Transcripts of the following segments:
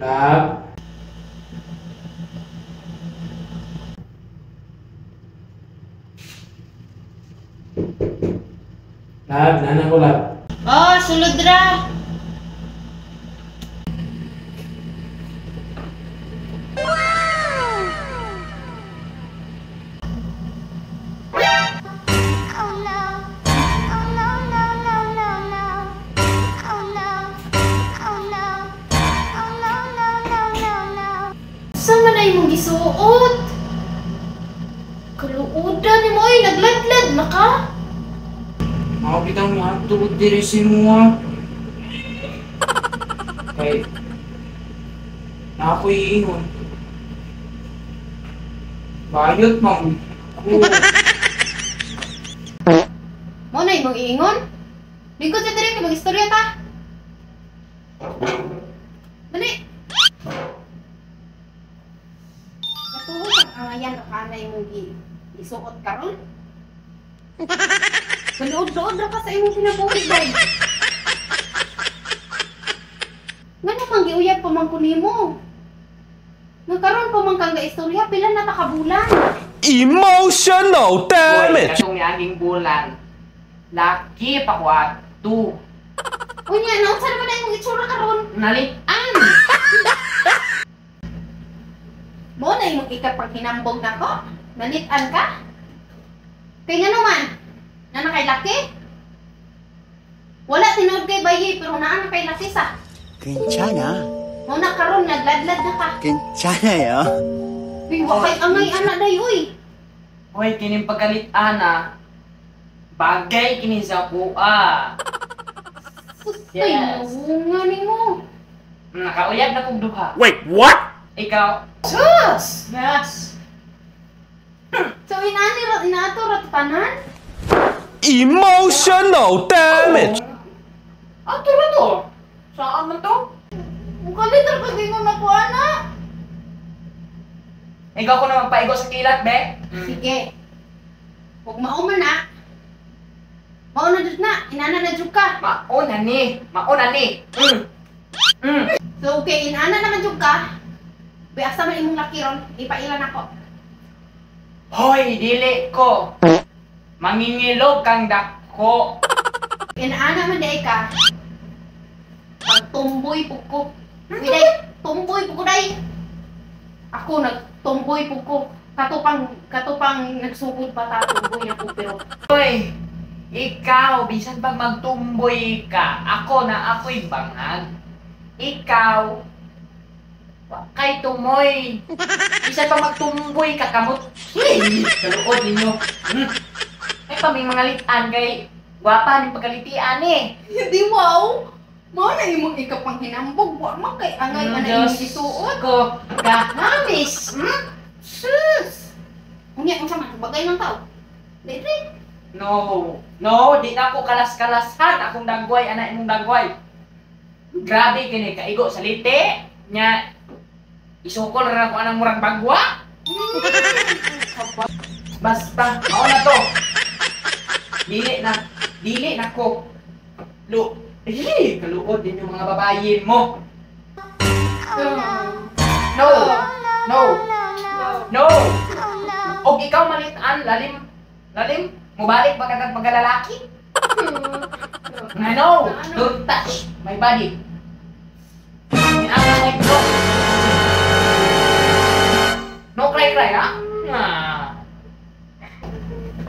Lab. Lab, nana ko lab. Oh, sulod ra. Sa man ay mong gisuot? Kaluodan ni mo ay nagladlad na ka? Ako kitang matulog diri si mo. Kay na ako iingon. Bayot mang. Mo na imong iingon? Lingkod sa diri kay mag-istorya ta. Dali. Natuwa ang angayan o kanay mong isuot karon. Kaluod-luod na ka sa imong kinabuhi, bay. Nga naman giuyab pa man ko nimo. Nagkaroon pa man kang gaistorya, pila na ta ka bulan. Emotional damage! Katong niaging bulan. Laki pa ko ato. Unya, naunsa naman na imong itsura karon? Nalitan. Mo na imong ikapag hinambog na ko? Nalitan ka? Kay nga naman, na kay laki? Wala tinuod kay bayi, pero naa na kay laki sa. 괜찮아. Mo na karon nagladlad na ka. 괜찮아요. Uy, wakay angay anak day, uy. Hoy, kining pagkalitan na. Bagay kini sa kuha. Ay, Yes. nga ni mo. Nakauyab na kong duha. Wait, what? Ikaw. Sus! Yes. So, inaato ratanan? Emotional damage! Ato na to. Saan man to? Mukalitar ka gingon ako, anak. Ikaw ko na magpaigo sa kilat, be. Sige. Huwag mauman na. Mauna dito na. Inana na dyan ka. Mauna ni. Mauna ni. So, okay. Inana naman dyan ka. Biasa man imong lakiron. Ipailan ako. Hoy, dili ko. Mangingilog kang dako. Inana man day ka. Pagtumboy po ko. Day, tumboy po ko day. Ako nagtumboy po ko. Katupang nagsugod pa ta. Tumboy na po pero. Hoy, ikaw, bisan pag magtumboy ka, ako'y bangag. Ikaw, kay tumoy. Bisan pag magtumboy ka, kamot. Hey, kaluod ninyo. Ay, paming mga litan kay gwapa ng pagkalitian eh. Hindi wow. Mo na imong ikapang hinambog. Wa man kay angay man na imong isuot. ko, ganamis. Sus! Unya, ang sama, bagay ng tao. Dili. No, di na ako kalas-kalasan. Akong dagway, anak imong dagway. Grabe kini kaigo sa lite. Nya, isukol na ako anang murag bagwa. Basta, mao na to. Dili na ko. Kaluod din yung mga babayin mo. No. Og ikaw malitan, lalim, mubalik ba katag magalalaki? No, don't touch my body. Inaalam mo, no cry, ha?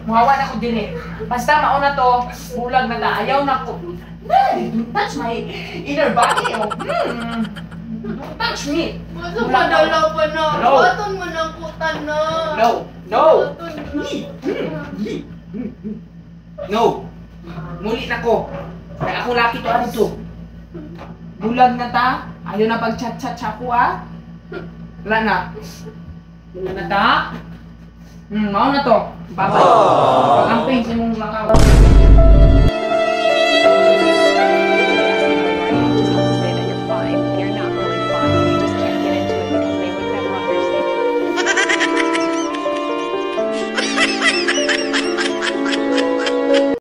Muhawa na ko din eh. Basta mauna to, bulag na ta, ayaw na ko. Don't touch my inner body. Don't touch me. Masa padala pa na. No. Baton mo ng kutan na. No. No. Muli na ko. Kaya ako laki to ano to. Bulag na ta. Ayaw na pag-chat-chat sa ko ah. Wala na. Wala na ta. Mao na to. Bye-bye. Pag-amping sa mong lakaw.